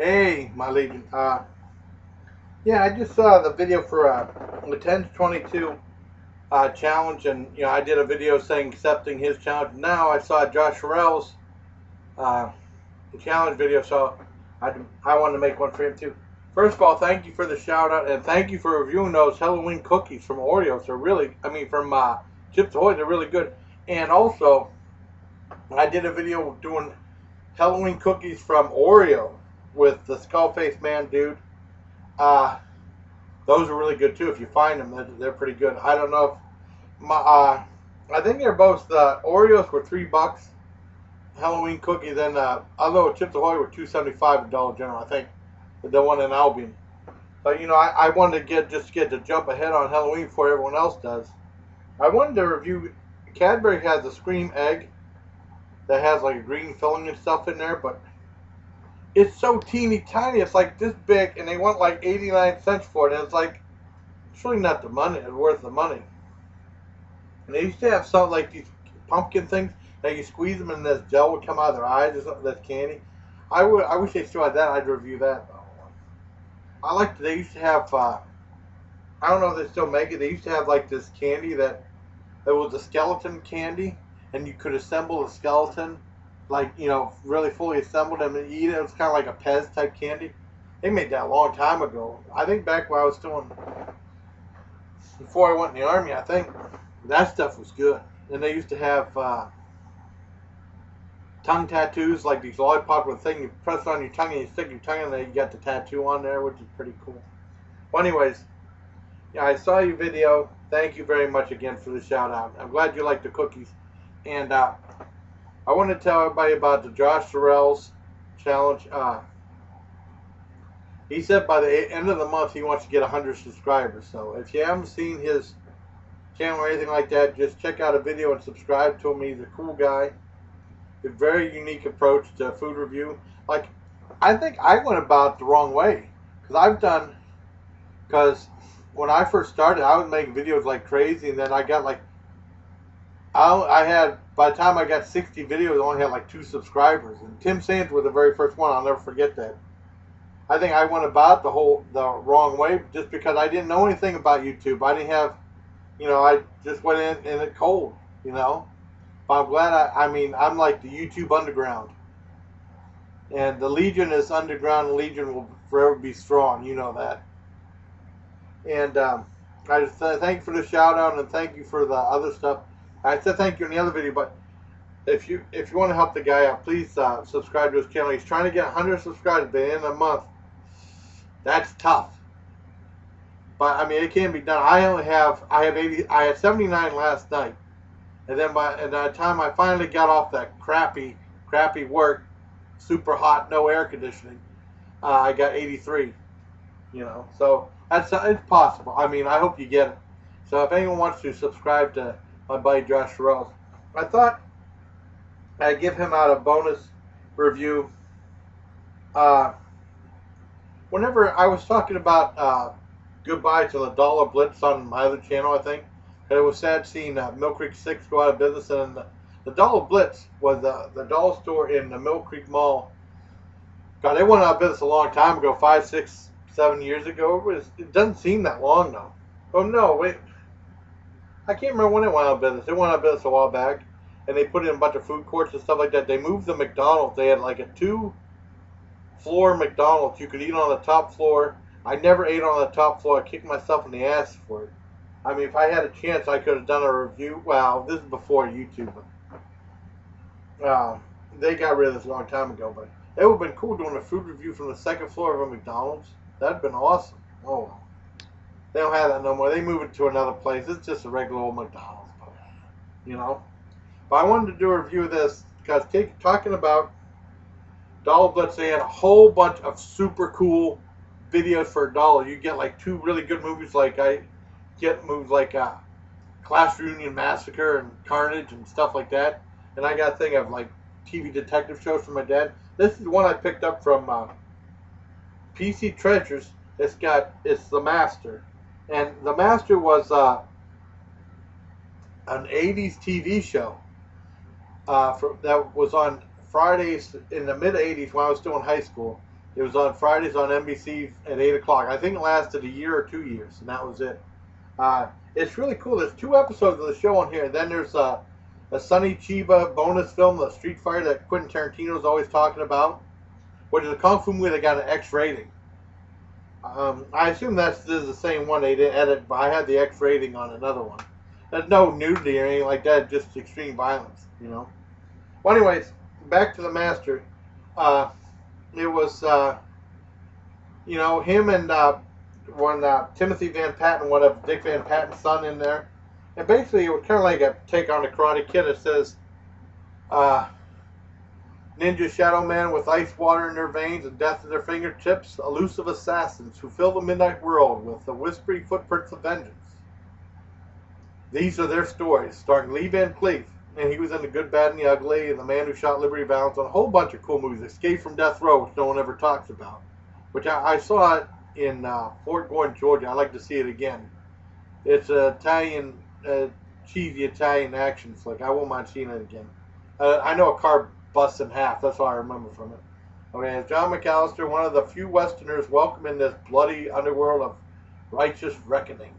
Hey, my legion. Yeah, I just saw the video for the 10 to 22 challenge, and I did a video saying accepting his challenge. Now I saw Josh Sorrels uh, challenge video, so I wanted to make one for him too. First of all, thank you for the shout out, and thank you for reviewing those Halloween cookies from Oreos. They're really, from Chips Ahoy. They're really good. And also, I did a video doing Halloween cookies from Oreo with the Skullface Man dude. Uh, Those are really good too. If you find them, they're pretty good. I don't know if I think they're both the Oreos were $3. Halloween cookies and although Chips Ahoy were $2.75 at Dollar General. I think the one in Albion. But I wanted to get to jump ahead on Halloween before everyone else does. I wanted to review. Cadbury has a Scream egg that has like a green filling and stuff in there, but it's so teeny tiny. It's like this big, and they want like 89 cents for it. And it's like, it's really not the money. It's worth the money. And they used to have something like these pumpkin things that you squeeze them and this gel would come out of their eyes or something. That's candy. I wish they still had that. I'd review that. I liked. They used to have. I don't know if they still make it. They used to have like this candy that it was a skeleton candy, and you could assemble a skeleton, like really fully assembled them and eat it. It was kind of like a Pez type candy. They made that a long time ago. I think back when I was still before I went in the army. I think that stuff was good. And they used to have tongue tattoos, like these lollipops with a thing you press on your tongue and you stick your tongue and then you got the tattoo on there, which is pretty cool. Well, anyways, yeah, I saw your video. Thank you very much again for the shout out. I'm glad you like the cookies. And I want to tell everybody about the Josh Sorrels challenge. He said by the end of the month he wants to get 100 subscribers. So if you haven't seen his channel or anything like that, just check out a video and subscribe to him. He's a cool guy. A very unique approach to food review. Like, I think I went about it the wrong way. Because when I first started, I was making videos like crazy, and then I got like, I had, by the time I got 60 videos, I only had like 2 subscribers. And Tim Sands was the very first one. I'll never forget that. I think I went about the wrong way just because I didn't know anything about YouTube. I didn't have, I just went in it cold, But I'm glad I'm like the YouTube underground. And the Legion is underground, and Legion will forever be strong. You know that. And I just thank you for the shout out and thank you for the other stuff. I said thank you in the other video, but if you want to help the guy out, please subscribe to his channel. He's trying to get 100 subscribers by the end of the month. That's tough. But it can be done. I have 80. I had 79 last night, and then by the time I finally got off that crappy work, super hot, no air conditioning, I got 83. So it's possible. I hope you get it. So if anyone wants to subscribe to my buddy Josh Sorrels, I thought I'd give him out a bonus review. Whenever I was talking about Goodbye to the Dollar Blitz on my other channel, I think, and it was sad seeing Mill Creek 6 go out of business, and the Dollar Blitz was the dollar store in the Mill Creek Mall. God, they went out of business a long time ago, 5, 6, 7 years ago. It doesn't seem that long though. Oh no, wait. I can't remember when it went out of business. It went out of business a while back, and they put in a bunch of food courts and stuff like that. They moved the McDonald's. They had like a 2-floor McDonald's. You could eat on the top floor. I never ate on the top floor. I kicked myself in the ass for it. If I had a chance, I could have done a review. Well, this is before YouTube. They got rid of this a long time ago, but it would have been cool doing a food review from the second floor of a McDonald's. That'd have been awesome. Oh, well. They don't have that no more. They move it to another place. It's just a regular old McDonald's, But I wanted to do a review of this because talking about Dollar Blitz, they had a whole bunch of super cool videos for $1. You get like 2 really good movies. Like I get movies like Class Reunion Massacre and Carnage and stuff like that. And I got a thing of like TV detective shows from my dad. This is one I picked up from PC Treasures. It's The Master, and The Master was an 80's TV show that was on Fridays in the mid 80's when I was still in high school. It was on Fridays on NBC at 8 o'clock. I think it lasted a year or 2 years, and that was it. It's really cool. There's 2 episodes of the show on here. Then there's a Sonny Chiba bonus film, The Street Fighter, that Quentin Tarantino is always talking about, which is a kung fu movie that got an X rating. I assume this is the same one they did edit, but I had the X rating on another one. There's no nudity or anything like that, just extreme violence, you know. Well, anyways, back to the Master. It was, you know, him and Timothy Van Patten, one of Dick Van Patten's son in there. And basically, it was kind of like a take on the Karate Kid. It says, ninja shadow men with ice water in their veins and death at their fingertips, elusive assassins who fill the midnight world with the whispering footprints of vengeance. These are their stories, starring Lee Van Cleef, and he was in The Good, Bad, and the Ugly, and The Man Who Shot Liberty Valance, on a whole bunch of cool movies. Escape from Death Row, which no one ever talks about, which I saw it in Fort Gordon, Georgia. I'd like to see it again. It's an Italian, cheesy Italian action flick. I won't mind seeing it again. I know a car busts in half. That's all I remember from it. Okay, John McAllister, one of the few Westerners welcome in this bloody underworld of righteous reckoning.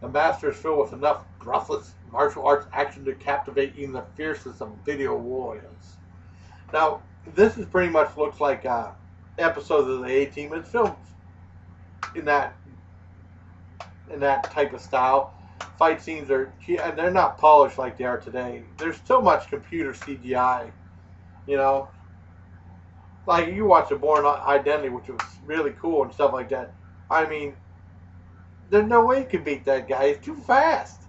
The Master is filled with enough breathless martial arts action to captivate even the fiercest of video warriors. Now, this is pretty much looks like episodes of the A-Team. It's filmed in that type of style. Fight scenes they're not polished like they are today. There's so much computer CGI. You know, like you watch The Bourne Identity, which was really cool and stuff like that. I mean, there's no way you could beat that guy. He's too fast.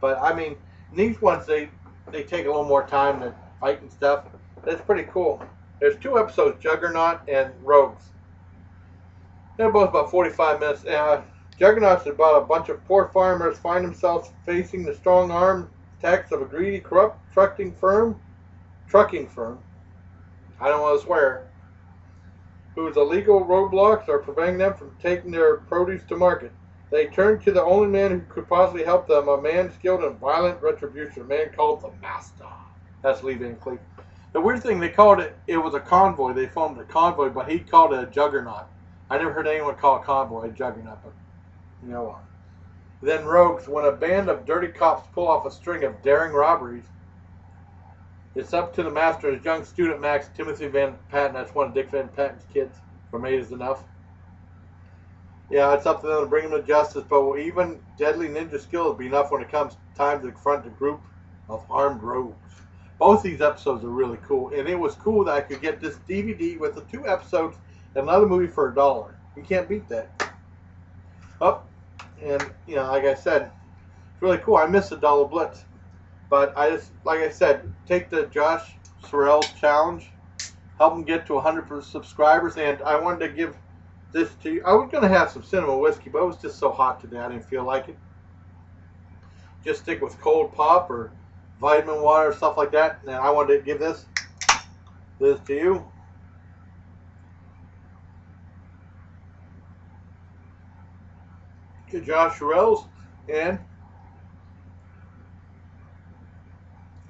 But I mean, these ones they take a little more time to fight and stuff. That's pretty cool. There's 2 episodes, Juggernaut and Rogues. They're both about 45 minutes. Juggernaut's about a bunch of poor farmers find themselves facing the strong arm attacks of a greedy, corrupt trucking firm. I don't want to swear. Whose illegal roadblocks are preventing them from taking their produce to market. They turn to the only man who could possibly help them, a man skilled in violent retribution, a man called the Master. That's Lee Van Cleef. The weird thing, they called it was a convoy. They filmed a convoy, but he called it a juggernaut. I never heard anyone call a convoy a juggernaut, but you know what. Then Rogues, when a band of dirty cops pull off a string of daring robberies, it's up to the Master and his young student Max, Timothy Van Patten. That's one of Dick Van Patten's kids from 80's Enough. Yeah, it's up to them to bring him to justice, but even deadly ninja skills be enough when it comes time to confront a group of armed rogues. Both these episodes are really cool, and it was cool that I could get this DVD with the 2 episodes and another movie for $1. You can't beat that. Oh, and you know, like I said, it's really cool. I miss the Dollar Blitz, but I just, like I said, take the Josh Sorrels challenge, help him get to 100 subscribers, and I wanted to give this to you. I was going to have some cinema whiskey, but it was just so hot today I didn't feel like it. Just stick with cold pop or vitamin water or stuff like that. And I wanted to give this to you. To Josh Sorrels and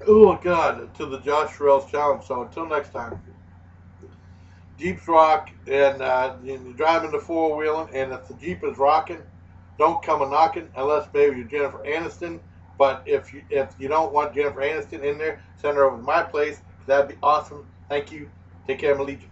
oh god, to the Josh Sorrels challenge. So until next time. Jeeps rock, and you're driving the 4-wheeling, and if the Jeep is rocking, don't come a knocking unless maybe you're Jennifer Aniston. But if you don't want Jennifer Aniston in there, send her over to my place. That'd be awesome. Thank you. Take care, my legion.